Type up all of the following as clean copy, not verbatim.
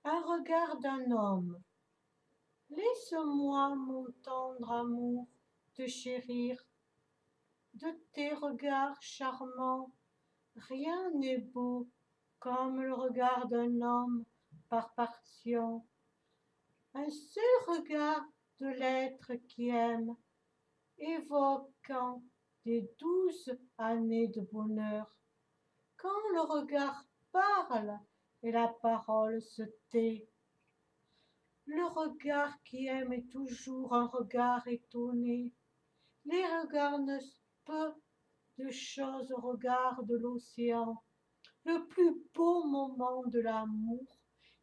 Un regard d'un homme. Laisse-moi, mon tendre amour, te chérir. De tes regards charmants, rien n'est beau comme le regard d'un homme par passion. Un seul regard de l'être qui aime, évoquant des douces années de bonheur. Quand le regard parle et la parole se tait, le regard qui aime est toujours un regard étonné. Les regards ne peu de choses au regard de l'océan. Le plus beau moment de l'amour,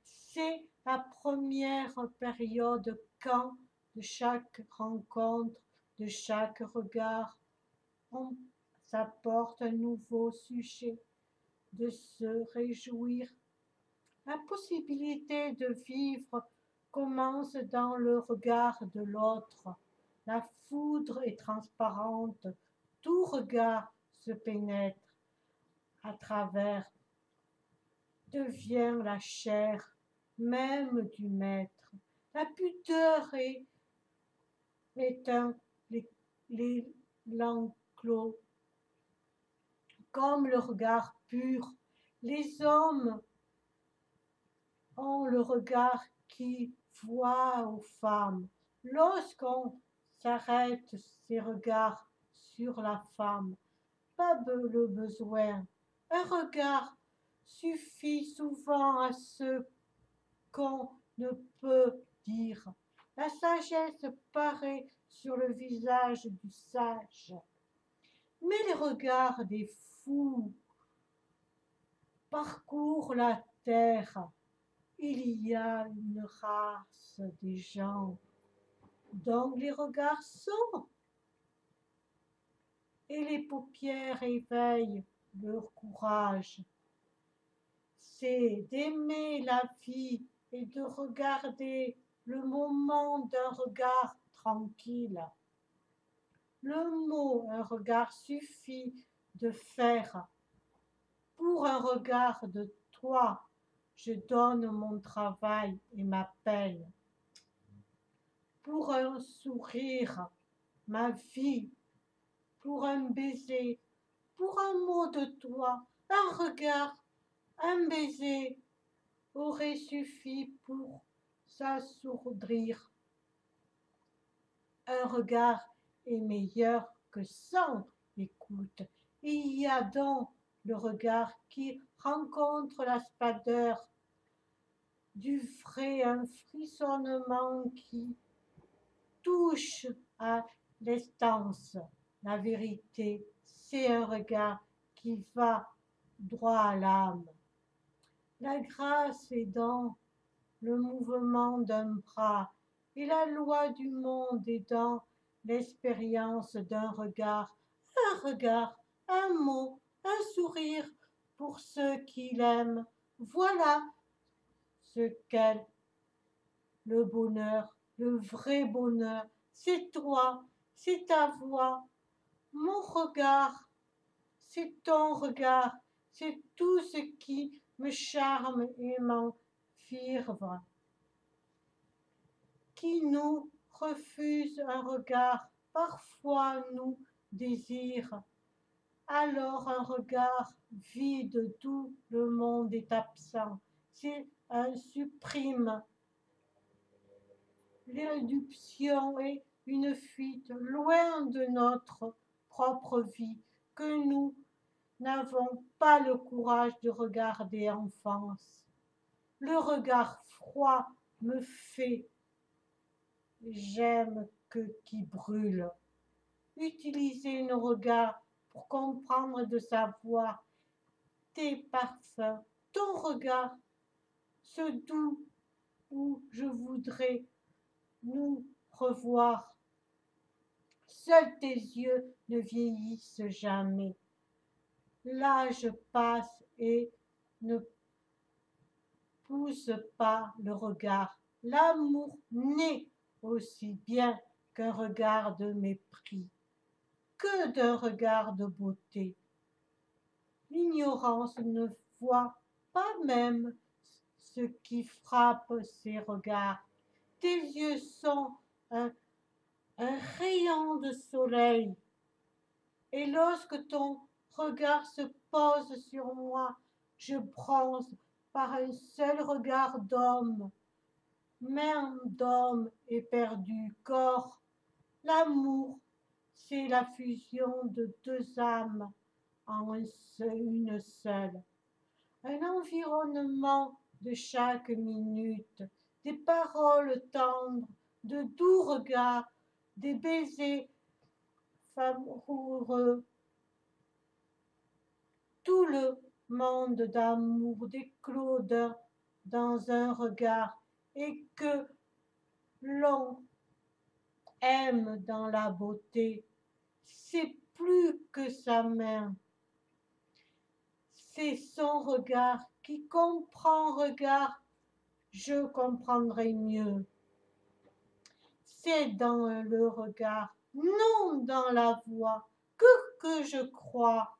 c'est la première période quand, de chaque rencontre, de chaque regard, on s'apporte un nouveau sujet de se réjouir. La possibilité de vivre commence dans le regard de l'autre. La foudre est transparente, tout regard se pénètre à travers, devient la chair même du maître. La pudeur éteint l'enclos, comme le regard pur. Les hommes ont le regard qui voit aux femmes. Lorsqu'on s'arrête ses regards sur la femme, pas le besoin. Un regard suffit souvent à ce qu'on ne peut dire. La sagesse paraît sur le visage du sage. Mais les regards des fous parcourent la terre. Il y a une race des gens dont les regards sont, et les paupières éveillent leur courage. C'est d'aimer la vie et de regarder le moment d'un regard tranquille. Le mot un regard suffit de faire. Pour un regard de toi, je donne mon travail et ma peine. Pour un sourire, ma vie. Pour un baiser, pour un mot de toi, un regard, un baiser aurait suffi pour s'assourdrir. Un regard est meilleur que 100 écoutes. Il y a donc le regard qui rencontre la spadeur du vrai, un frissonnement qui touche à l'essence. La vérité, c'est un regard qui va droit à l'âme. La grâce est dans le mouvement d'un bras, et la loi du monde est dans l'expérience d'un regard. Un regard, un mot, un sourire pour ceux qui l'aiment. Voilà ce qu'est le bonheur, le vrai bonheur. C'est toi, c'est ta voix, mon regard, c'est ton regard, c'est tout ce qui me charme et m'enferme. Qui nous refuse un regard, parfois nous désire. Alors un regard vide d'où le monde est absent. C'est un supprime. L'éruption est une fuite loin de notre propre vie que nous n'avons pas le courage de regarder en face. Le regard froid me fait, j'aime que qui brûle. Utiliser nos regards pour comprendre de sa voix tes parfums, ton regard, ce doux où je voudrais nous revoir. Seuls tes yeux ne vieillissent jamais. L'âge passe et ne pousse pas le regard. L'amour naît aussi bien qu'un regard de mépris, que d'un regard de beauté. L'ignorance ne voit pas même ce qui frappe ces regards. Tes yeux sont un rayon de soleil. Et lorsque ton regard se pose sur moi, je bronze par un seul regard d'homme. Même d'homme éperdu, corps. L'amour, c'est la fusion de deux âmes en une seule. Un environnement de chaque minute, des paroles tendres, de doux regards, des baisers amoureux, tout le monde d'amour d'éclos dans un regard et que l'on aime dans la beauté. C'est plus que sa main, c'est son regard qui comprend regard, je comprendrai mieux. C'est dans le regard, non dans la voix, que je crois.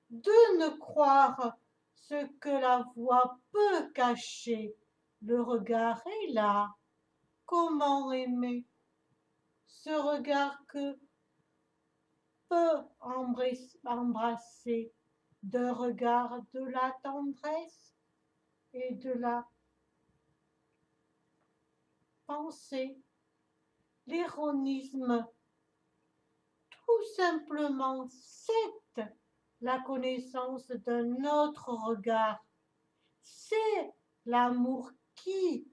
De ne croire ce que la voix peut cacher. Le regard est là. Comment aimer ce regard que peut embrasser d'un regard de la tendresse et de la pensée, l'ironisme, tout simplement, c'est la connaissance d'un autre regard. C'est l'amour qui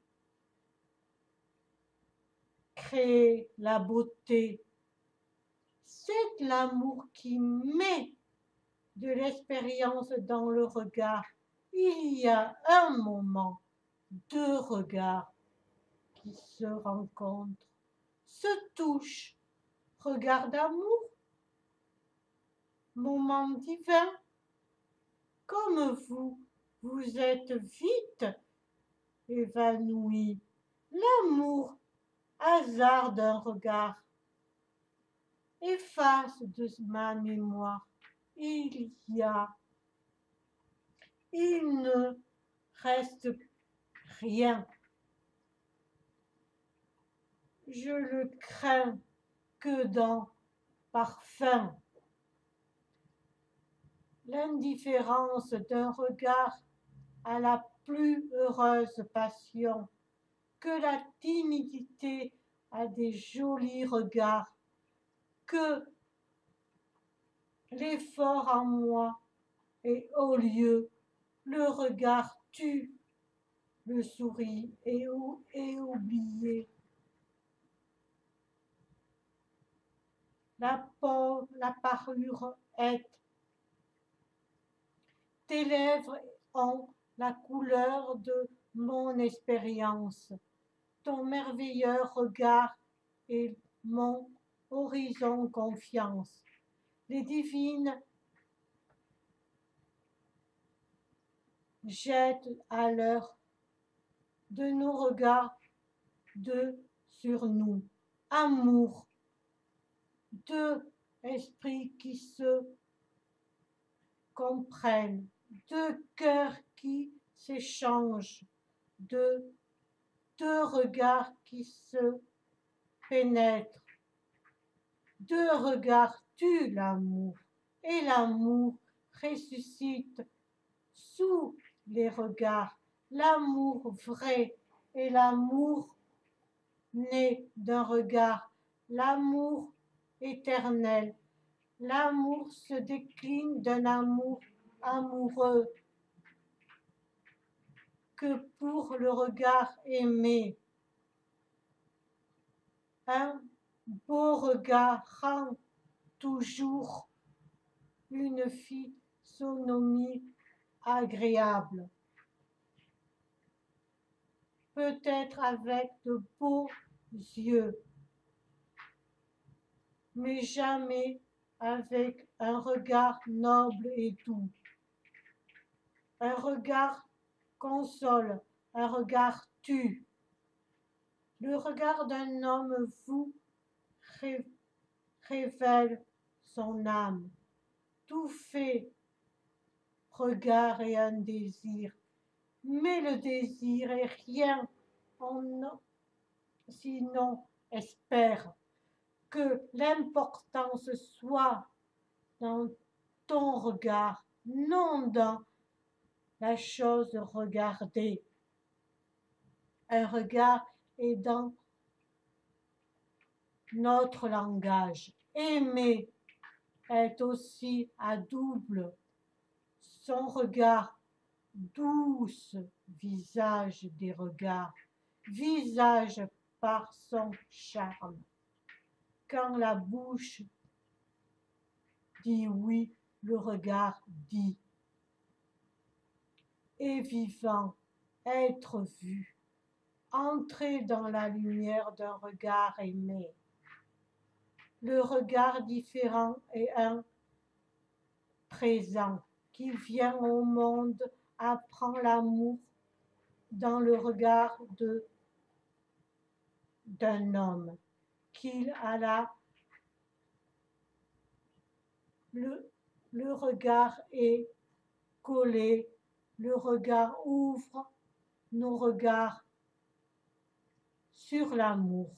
crée la beauté. C'est l'amour qui met de l'expérience dans le regard. Il y a un moment, deux regards qui se rencontrent, se touchent. Regard d'amour, moment divin. Comme vous êtes vite évanoui. L'amour, hasard d'un regard, efface de ma mémoire. Il ne reste rien. Je le crains que dans parfum. L'indifférence d'un regard à la plus heureuse passion, que la timidité a des jolis regards, que l'effort en moi est au lieu, le regard tue, le sourire est oublié. La parure est. Tes lèvres ont la couleur de mon expérience. Ton merveilleux regard est mon horizon confiance. Les divines jettent à l'heure de nos regards sur nous. Amour, deux esprits qui se comprennent, deux cœurs qui s'échangent, deux regards qui se pénètrent. Deux regards tuent l'amour et l'amour ressuscite sous les regards. L'amour vrai et l'amour né d'un regard. L'amour éternel. L'amour se décline d'un amour amoureux que pour le regard aimé. Un beau regard rend toujours une physionomie agréable. Peut-être avec de beaux yeux, mais jamais avec un regard noble et doux. Un regard console, un regard tue. Le regard d'un homme vous révèle son âme. Tout fait regard et un désir. mais le désir est rien sinon espère que l'importance soit dans ton regard, non dans la chose regardée. Un regard est dans notre langage. Aimer est aussi à double. Son regard, douce visage des regards, visage par son charme. Quand la bouche dit oui, le regard dit. Et vivant, être vu, entrer dans la lumière d'un regard aimé. Le regard différent est un présent qui vient au monde, apprend l'amour dans le regard d'un homme qu'il a là. Le regard est collé, le regard ouvre nos regards sur l'amour.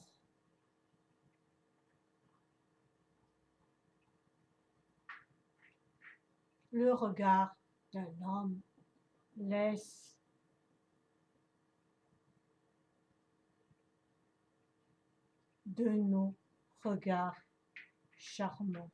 Le regard d'un homme laisse de nos regards charmants.